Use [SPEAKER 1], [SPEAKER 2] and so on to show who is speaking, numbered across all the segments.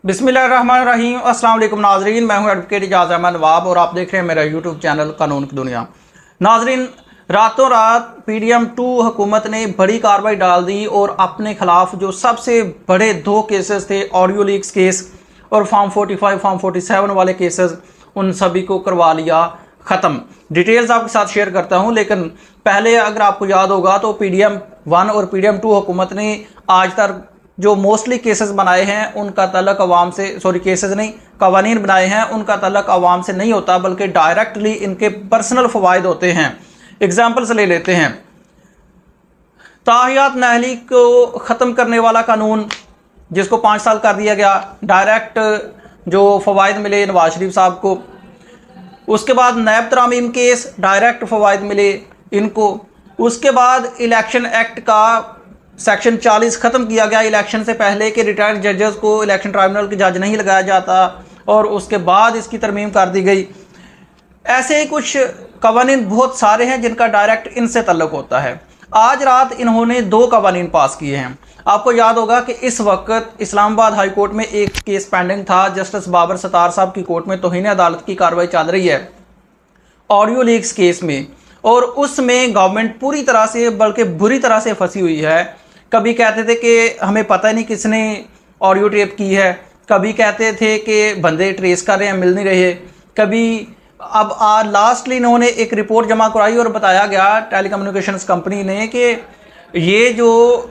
[SPEAKER 1] बिस्मिल्लाहिर्रहमानिर्रहीम। अस्सलाम वालेकुम नाजरीन, मैं हूं एडवोकेट इजाज़ अहमद नवाब और आप देख रहे हैं मेरा यूट्यूब चैनल कानून की दुनिया। नाजरीन, रातों रात PDM2 हुकूमत ने बड़ी कार्रवाई डाल दी और अपने खिलाफ जो सबसे बड़े दो केसेस थे, ऑडियो लीक्स केस और फॉर्म 45 फॉर्म 47 वाले केसेस, उन सभी को करवा लिया ख़त्म। डिटेल्स आपके साथ शेयर करता हूं, लेकिन पहले अगर आपको याद होगा तो PDM1 और PDM2 हुकूमत ने आज तक जो मोस्टली केसेस बनाए हैं उनका तल्लक अवाम से, केसेस नहीं, कवानीन बनाए हैं, उनका तल्लक अवाम से नहीं होता बल्कि डायरेक्टली इनके पर्सनल फ़वाइद होते हैं। एग्जाम्पल्स ले लेते हैं। ताहियात नहली को ख़त्म करने वाला कानून जिसको 5 साल कर दिया गया, डायरेक्ट जो फ़वाइद मिले नवाज शरीफ साहब को। उसके बाद नैब तरामीम केस, डायरेक्ट फ़वाइद मिले इनको। उसके बाद इलेक्शन एक्ट का सेक्शन 40 ख़त्म किया गया इलेक्शन से पहले कि रिटायर्ड जजेस को इलेक्शन ट्राइब्यूनल के जज नहीं लगाया जाता, और उसके बाद इसकी तरमीम कर दी गई। ऐसे ही कुछ कवानीन बहुत सारे हैं जिनका डायरेक्ट इनसे तल्लुक़ होता है। आज रात इन्होंने 2 कवानीन पास किए हैं। आपको याद होगा कि इस वक्त इस्लामाबाद हाई कोर्ट में एक केस पेंडिंग था, जस्टिस बाबर सत्तार साहब की कोर्ट में तौहीन अदालत की कार्रवाई चल रही है ऑडियो लीक्स केस में, और उसमें गवर्नमेंट पूरी तरह से बल्कि बुरी तरह से फंसी हुई है। कभी कहते थे कि हमें पता नहीं किसने ऑडियो टेप की है, कभी कहते थे कि बंदे ट्रेस कर रहे हैं, मिल नहीं रहे, कभी अब लास्टली इन्होंने एक रिपोर्ट जमा कराई और बताया गया टेलीकम्युनिकेशंस कंपनी ने कि ये जो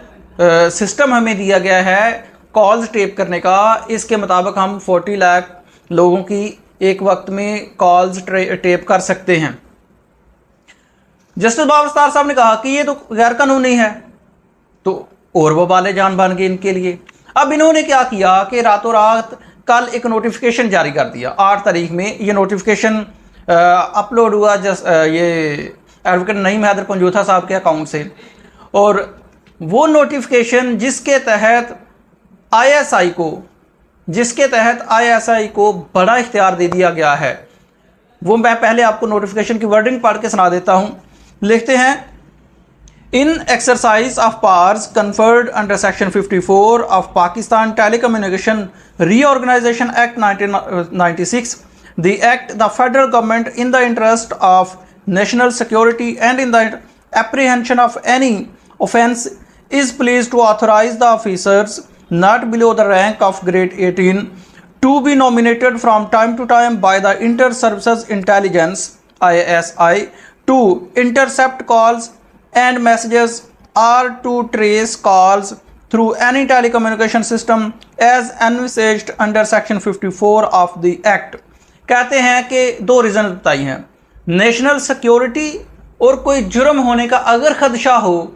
[SPEAKER 1] सिस्टम हमें दिया गया है कॉल्स टेप करने का, इसके मुताबिक हम 40 लाख लोगों की एक वक्त में कॉल्स टेप कर सकते हैं। जस्टिस बाबर सत्तार साहब ने कहा कि ये तो गैर कानूनी है, तो और वो वाले जान बन गए इनके लिए। अब इन्होंने क्या किया कि रातों रात कल एक नोटिफिकेशन जारी कर दिया। 8 तारीख में ये नोटिफिकेशन अपलोड हुआ ये एडवोकेट नईम हैदर पंजूथा साहब के अकाउंट से, और वो नोटिफिकेशन जिसके तहत ISI को बड़ा इख्तियार दे दिया गया है, वो मैं पहले आपको नोटिफिकेशन की वर्डिंग पढ़ के सुना देता हूँ। लिखते हैं, In exercise of powers conferred under Section 54 of Pakistan Telecommunication Reorganization Act 1996, the Act, the federal government, in the interest of national security and in the apprehension of any offence, is pleased to authorize the officers not below the rank of grade 18 to be nominated from time to time by the Inter-Services Intelligence (ISI) to intercept calls and messages are to trace calls through any telecommunication system as envisaged under section 54 of the act। कहते हैं कि 2 reason बताई हैं, national security और कोई जुर्म होने का अगर खदशा हो,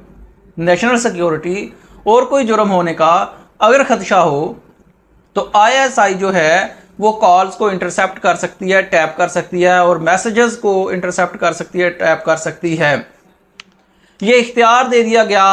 [SPEAKER 1] नेशनल सिक्योरिटी और कोई जुर्म होने का अगर खदशा हो तो ISI जो है वो कॉल्स को इंटरसेप्ट कर सकती है, टैप कर सकती है, और मैसेजेस को इंटरसेप्ट कर सकती है, टैप कर सकती है। ये इख्तियार दे दिया गया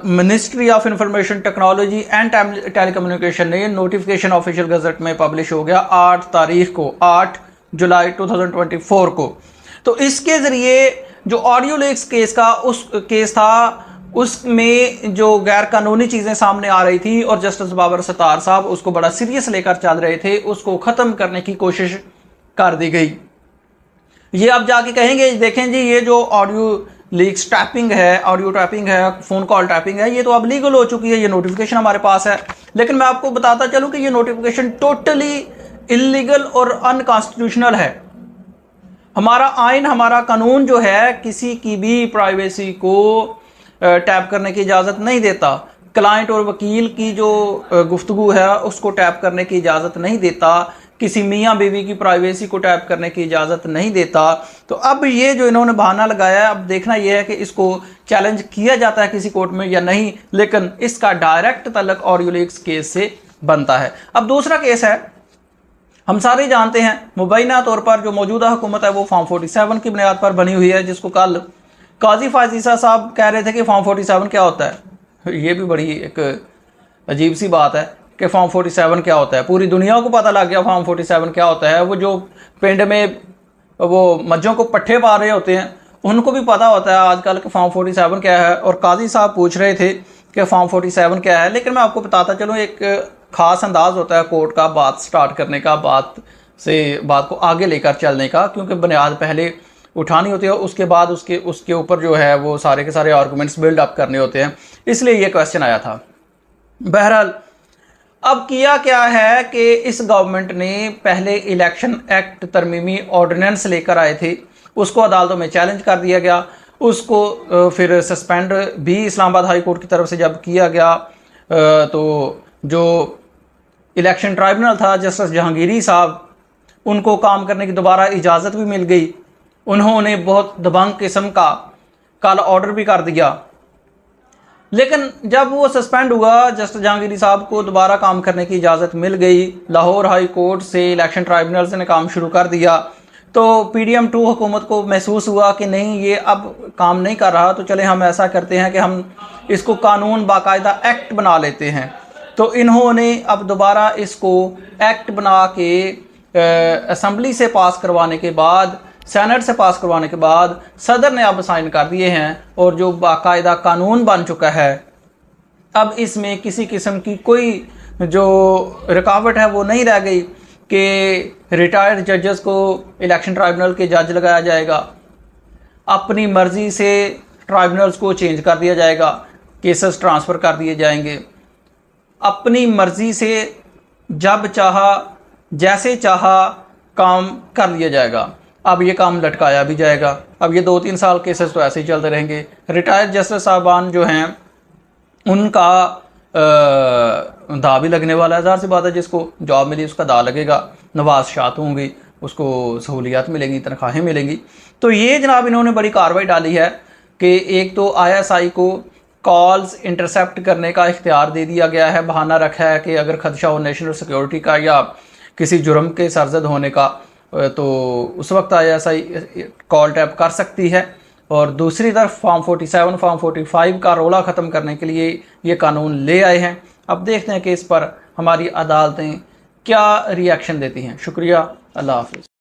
[SPEAKER 1] ministry of information technology and telecommunication ने। नोटिफिकेशन ऑफिशियल गजट में पब्लिश हो गया 8 तारीख को, 8 जुलाई 2024 को। तो इसके ज़रिए जो ऑडियो लीक्स केस था उसमें जो गैर कानूनी चीज़ें सामने आ रही थी और जस्टिस बाबर सत्तार साहब उसको बड़ा सीरियस लेकर चल रहे थे, उसको ख़त्म करने की कोशिश कर दी गई। ये अब जाके कहेंगे, देखें जी ये जो ऑडियो लीक्स टैपिंग है, ऑडियो टैपिंग है, फ़ोन कॉल टैपिंग है, ये तो अब लीगल हो चुकी है, ये नोटिफिकेशन हमारे पास है। लेकिन मैं आपको बताता चलूँ कि ये नोटिफिकेशन टोटली इलीगल और अनकॉन्स्टिट्यूशनल है। हमारा आइन, हमारा कानून जो है किसी की भी प्राइवेसी को टैप करने की इजाज़त नहीं देता। क्लाइंट और वकील की जो गुफ्तगू है उसको टैप करने की इजाज़त नहीं देता, किसी मियाँ बीवी की प्राइवेसी को टैप करने की इजाज़त नहीं देता। तो अब ये जो इन्होंने बहाना लगाया है, अब देखना यह है कि इसको चैलेंज किया जाता है किसी कोर्ट में या नहीं, लेकिन इसका डायरेक्ट तल्लुक़ ऑडियो लीक्स केस से बनता है। अब दूसरा केस है, हम सारे जानते हैं मुबैना तौर पर जो मौजूदा हुकूमत है वो फॉर्म 47 की बुनियाद पर बनी हुई है, जिसको कल काजी फाजीसा साहब कह रहे थे कि फॉर्म 47 क्या होता है। ये भी बड़ी एक अजीब सी बात है कि फॉर्म 47 क्या होता है। पूरी दुनिया को पता लग गया फॉर्म 47 क्या होता है। वो जो पिंड में वो मज्जों को पट्ठे पा रहे होते हैं उनको भी पता होता है आजकल कि फॉर्म 47 क्या है, और काजी साहब पूछ रहे थे कि फॉर्म 47 क्या है। लेकिन मैं आपको बताता चलूँ, एक ख़ास अंदाज होता है कोर्ट का बात स्टार्ट करने का, बात को आगे लेकर चलने का, क्योंकि बुनियाद पहले उठानी होती है, उसके बाद उसके ऊपर जो है वो सारे के सारे आर्गूमेंट्स बिल्ड अप करने होते हैं, इसलिए ये क्वेश्चन आया था। बहरहाल अब किया क्या है कि इस गवर्नमेंट ने पहले इलेक्शन एक्ट तरमीमी ऑर्डिनेंस लेकर आए थे, उसको अदालतों में चैलेंज कर दिया गया, उसको फिर सस्पेंड भी इस्लामाबाद हाई कोर्ट की तरफ से जब किया गया, तो जो इलेक्शन ट्राइब्यूनल था जस्टिस जहांगीरी साहब, उनको काम करने की दोबारा इजाज़त भी मिल गई। उन्होंने बहुत दबंग किस्म का कल ऑर्डर भी कर दिया, लेकिन जब वो सस्पेंड हुआ, जस्टिस जहांगीरी साहब को दोबारा काम करने की इजाज़त मिल गई, लाहौर हाई कोर्ट से इलेक्शन ट्राइब्यूनल्स ने काम शुरू कर दिया, तो PDM 2 हुकूमत को महसूस हुआ कि नहीं ये अब काम नहीं कर रहा, तो चले हम ऐसा करते हैं कि हम इसको कानून बाकायदा एक्ट बना लेते हैं। तो इन्होंने अब दोबारा इसको एक्ट बना के असम्बली से पास करवाने के बाद, सेनेट से पास करवाने के बाद सदर ने अब साइन कर दिए हैं और जो बाकायदा कानून बन चुका है। अब इसमें किसी किस्म की कोई जो रुकावट है वो नहीं रह गई कि रिटायर्ड जजेस को इलेक्शन ट्राइब्यूनल के जज लगाया जाएगा, अपनी मर्ज़ी से ट्राइब्यूनल्स को चेंज कर दिया जाएगा, केसेस ट्रांसफ़र कर दिए जाएंगे, अपनी मर्ज़ी से जब चाहा जैसे चाहा काम कर लिया जाएगा। अब ये काम लटकाया भी जाएगा। अब ये 2-3 साल केसेस तो ऐसे ही चलते रहेंगे। रिटायर्ड जस्टिस साहबान जो हैं उनका दा भी लगने वाला है, ज़ाहिर सी बात है, जिसको जॉब मिली उसका दा लगेगा, नवाज़शात होंगी, उसको सहूलियात मिलेंगी, तनख्वाहें मिलेंगी। तो ये जनाब इन्होंने बड़ी कार्रवाई डाली है कि एक तो ISI को कॉल्स इंटरसेप्ट करने का इख्तियार दे दिया गया है, बहाना रखा है कि अगर खदशा हो नेशनल सिक्योरिटी का या किसी जुर्म के सरजद होने का, तो उस वक्त ISI कॉल टैप कर सकती है। और दूसरी तरफ फॉर्म 47, फॉर्म 45 का रोला ख़त्म करने के लिए ये कानून ले आए हैं। अब देखते हैं कि इस पर हमारी अदालतें क्या रिएक्शन देती हैं। शुक्रिया, अल्लाह हाफ़िज़।